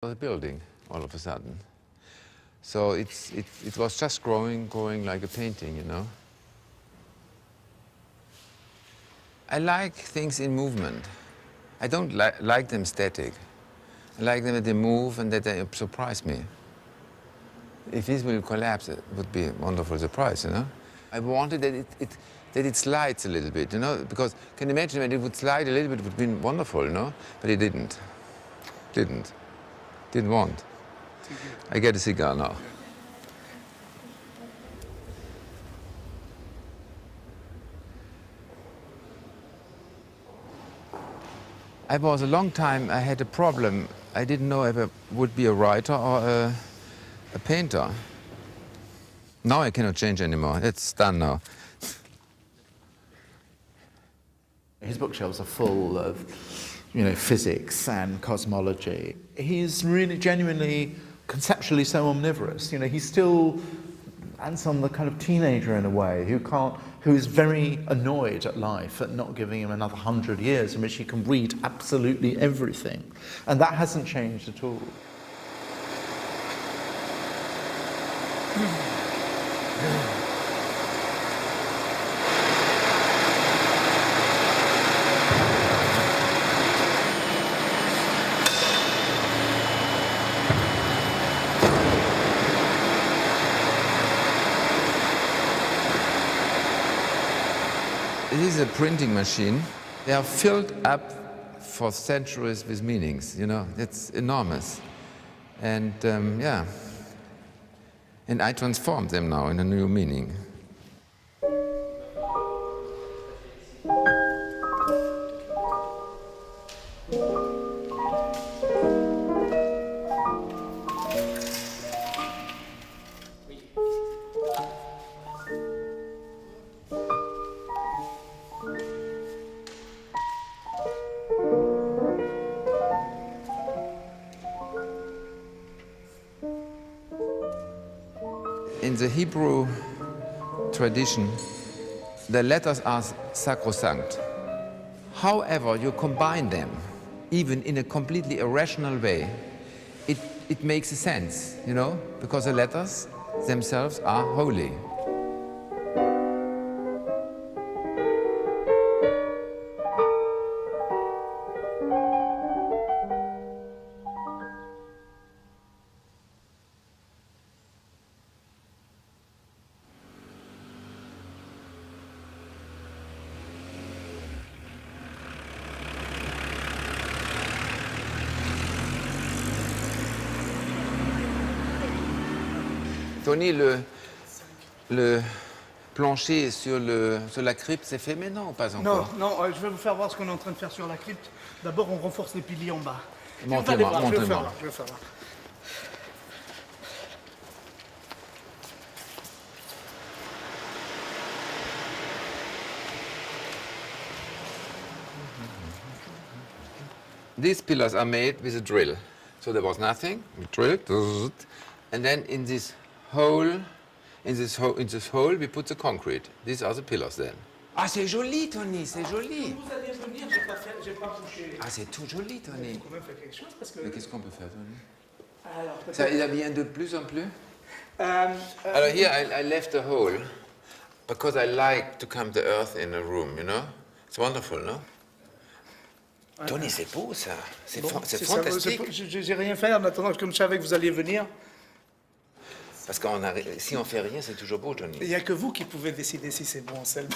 The building all of a sudden. So it was just growing like a painting, you know. I like things in movement. I don't like them static. I like them that they move and that they surprise me. If this will collapse, it would be a wonderful surprise, you know. I wanted that it slides a little bit, you know, because can you imagine when it would slide a little bit, it would have been wonderful, you know, but it didn't. Didn't want. I get a cigar now. I was a long time, I had a problem. I didn't know if I would be a writer or a painter. Now I cannot change anymore. It's done now. His bookshelves are full of, you know, physics and cosmology. He's really genuinely, conceptually so omnivorous. You know, he's still Anselm, the kind of teenager in a way, who is very annoyed at life at not giving him another 100 years in which he can read absolutely everything. And that hasn't changed at all. This is a printing machine. They are filled up for centuries with meanings, you know. It's enormous. And yeah. And I transformed them now in a new meaning. In the Hebrew tradition, the letters are sacrosanct. However, you combine them, even in a completely irrational way, it makes a sense, you know, because the letters themselves are holy. Tony, le plancher sur la crypte, c'est fait, mais non, pas encore. Non, je vais vous faire voir ce qu'on est en train de faire sur la crypte. D'abord, on renforce les piliers en bas. Montrez-moi, Je vais montrez-moi. faire voir. These pillars are made with a drill. So there was nothing, we drilled, and then in this hole, we put the concrete. These are the pillars then. Ah, c'est joli, Tony, c'est joli. Vous allez venir, j'ai pas touché. Ah, c'est tout joli, Tony. On peut même faire quelque chose parce que. Mais qu'est-ce qu'on peut faire, Tony? Alors, Ça, il y a bien de plus en plus? Alors, here I left a hole because I like to come to earth in a room, you know? It's wonderful, no? Tony, c'est beau, ça. C'est fantastique. J'ai rien fait en attendant, comme je savais que vous alliez venir. Parce que si on fait rien, c'est toujours beau, Tony. Il n'y a que vous qui pouvez décider si c'est bon, Anselm.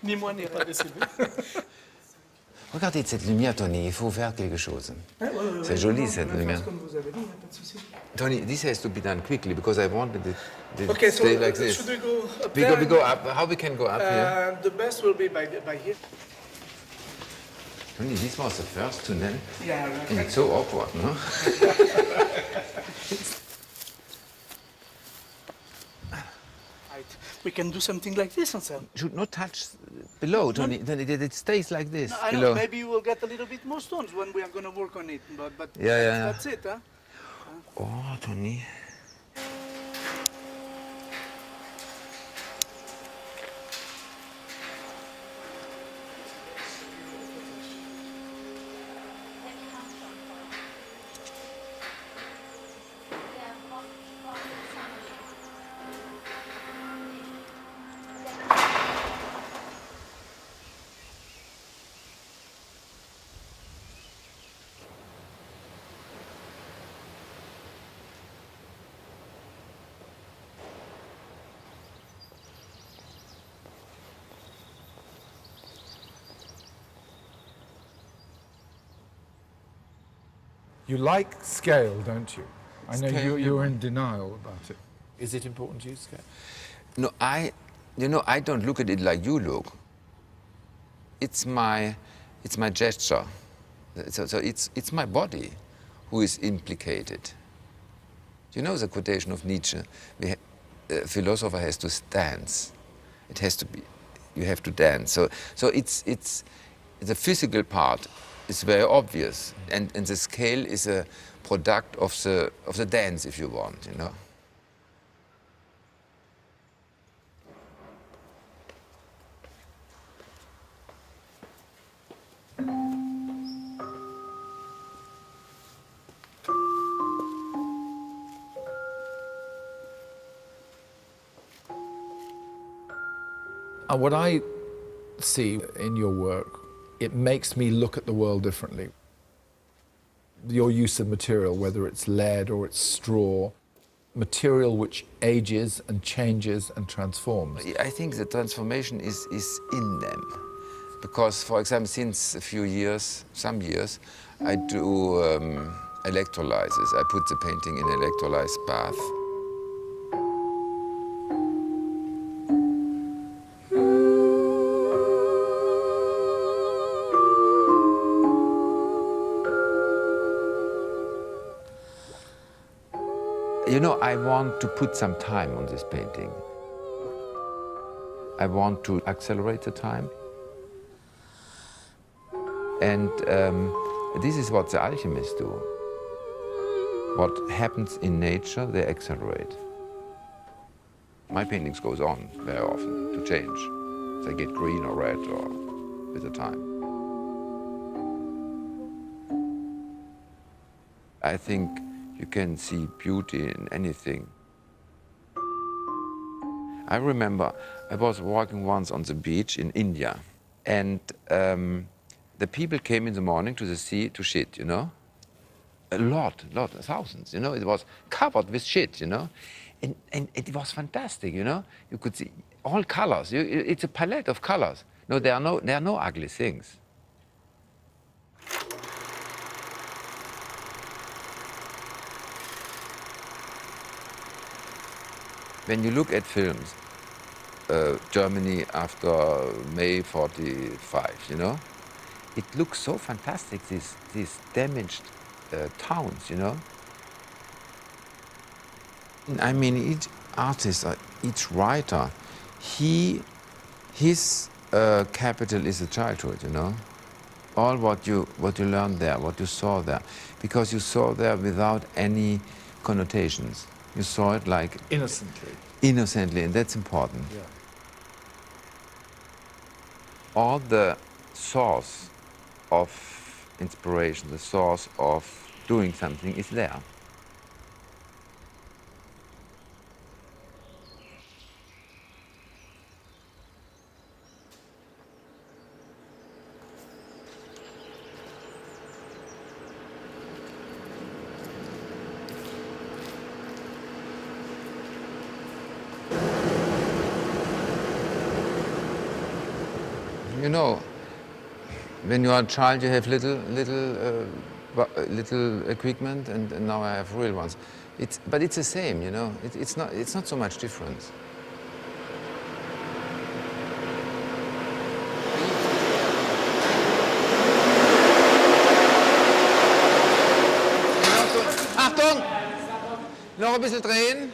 Ni moi n'ai pas décidé. Regardez cette lumière, Tony, il faut faire quelque chose. C'est joli, cette lumière. Comme vous avez dit, il n'y a pas de souci. Tony, this has to be done quickly because I wanted it Okay, to so stay like this. should we go up We there? go up. How we can go up here? The best will be by here. Tony, this was the first tunnel. Yeah, And it's so awkward, no? right. We can do something like this, Anselm. Should not touch below, Tony. Then it stays like this. I below. know, maybe you will get a little bit more stones when we are going to work on it, but Yeah. that's it, huh? Oh, Tony. You like scale, don't you? I know Scale, you're yeah. in denial about it. Is it important to you, scale? No, I don't look at it like you look. It's my gesture. So it's my body who is implicated. You know the quotation of Nietzsche, a philosopher has to dance. It has to be, you have to dance. So it's the physical part is very obvious, and the scale is a product of the dance, if you want, you know. What I see in your work, it makes me look at the world differently. Your use of material, whether it's lead or it's straw, material which ages and changes and transforms. I think the transformation is in them. Because, for example, since a few years, some years, I do electrolysis. I put the painting in electrolyzed bath. You know, I want to put some time on this painting. I want to accelerate the time. And this is what the alchemists do. What happens in nature, they accelerate. My paintings goes on very often to change. They get green or red or with the time. I think you can see beauty in anything. I remember I was walking once on the beach in India, and the people came in the morning to the sea to shit, you know? A lot, thousands, you know? It was covered with shit, you know? And it was fantastic, you know? You could see all colors. It's a palette of colors. No, there are no ugly things. When you look at films, Germany after May 45, you know, it looks so fantastic, these damaged towns, you know. I mean, each artist, each writer, his capital is the childhood, you know. All what you learned there, what you saw there, because you saw there without any connotations. You saw it like innocently, and that's important. Yeah. All the source of inspiration, the source of doing something is there. You know, when you are a child, you have little equipment, and now I have real ones. But it's the same, you know. It's not so much difference. Achtung! Noch ein bisschen drehen.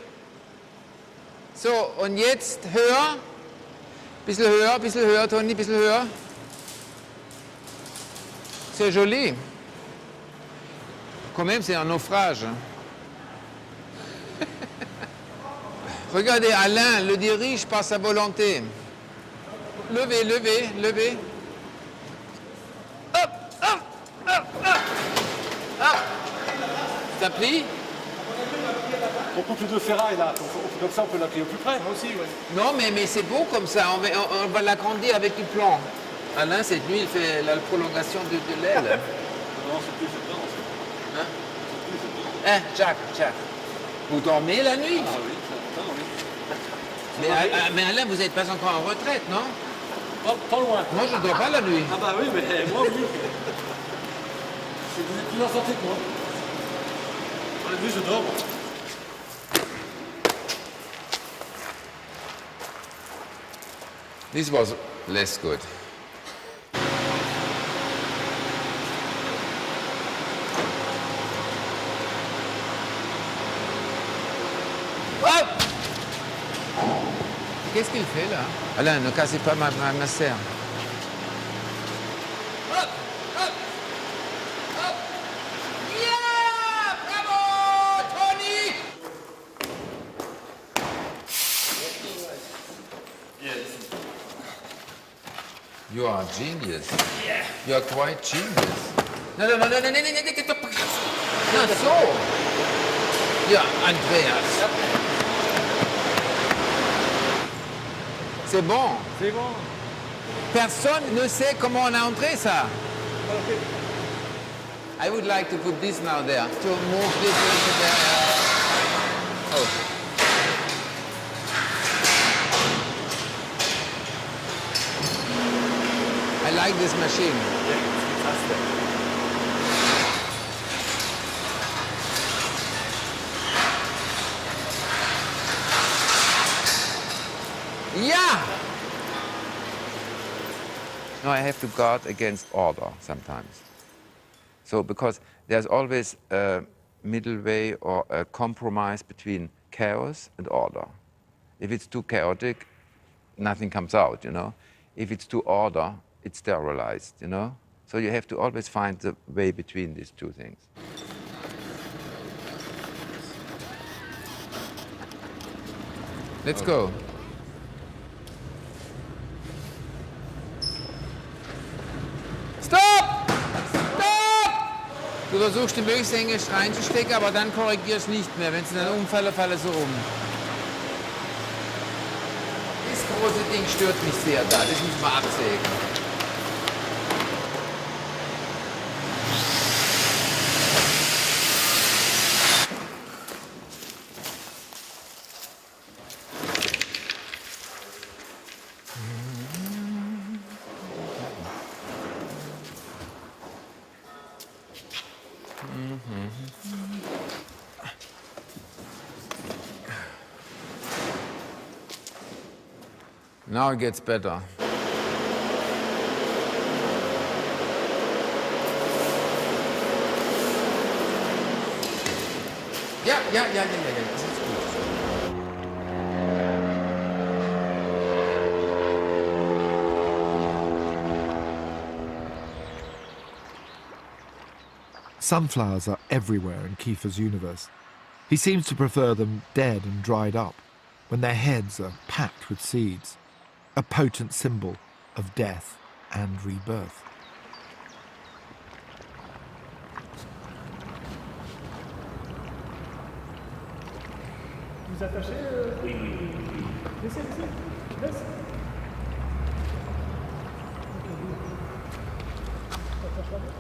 So, und jetzt höher. Bisschen höher, Toni, bisschen höher. C'est joli. Quand même, c'est un naufrage. Regardez, Alain le dirige par sa volonté. Levez, levez, levez. Hop, hop, hop, hop. Hop. Ça plie? On coupe les deux ferrailles là, comme ça on peut l'appuyer au plus près. Moi aussi, oui. Non, mais c'est beau comme ça, on va l'agrandir avec du plomb. Alain, cette nuit, il fait la prolongation de l'aile. Non, c'est plus, c'est pas. Hein, Jacques, vous dormez la nuit? Ah oui, ça, oui. Mais Alain, vous n'êtes pas encore en retraite, non? Pas loin. Moi, je ne dors pas la nuit. Ah bah oui, mais moi oui. Vous êtes plus en santé que moi. Enlever ce d'ombre. This was less good. Qu'est-ce qu'il fait là? Alain, ne cassez pas ma serre. You are a genius. Yeah. You are quite genius. No, so. Yeah, Andreas. C'est bon. C'est bon. Personne ne sait comment on a entré ça. I would like to put this now there, to move this into there. Oh. I like this machine. Yeah, it's fantastic. Yeah! No, I have to guard against order sometimes. So, because there's always a middle way or a compromise between chaos and order. If it's too chaotic, nothing comes out, you know. If it's too order, it's sterilized, you know. So you have to always find the way between these two things. Let's go. Stop! Stop! Du versuchst die möglichst enge reinzustecken, aber dann korrigierst nicht mehr. Wenn es dann umfällt, falle so um. Das große Ding stört mich sehr da, das muss man absägen. Now it gets better. Ja, das ist gut. Sunflowers are everywhere in Kiefer's universe. He seems to prefer them dead and dried up, when their heads are packed with seeds, a potent symbol of death and rebirth. Vous attachez Oui. Laissez. Laisse. Attache-la.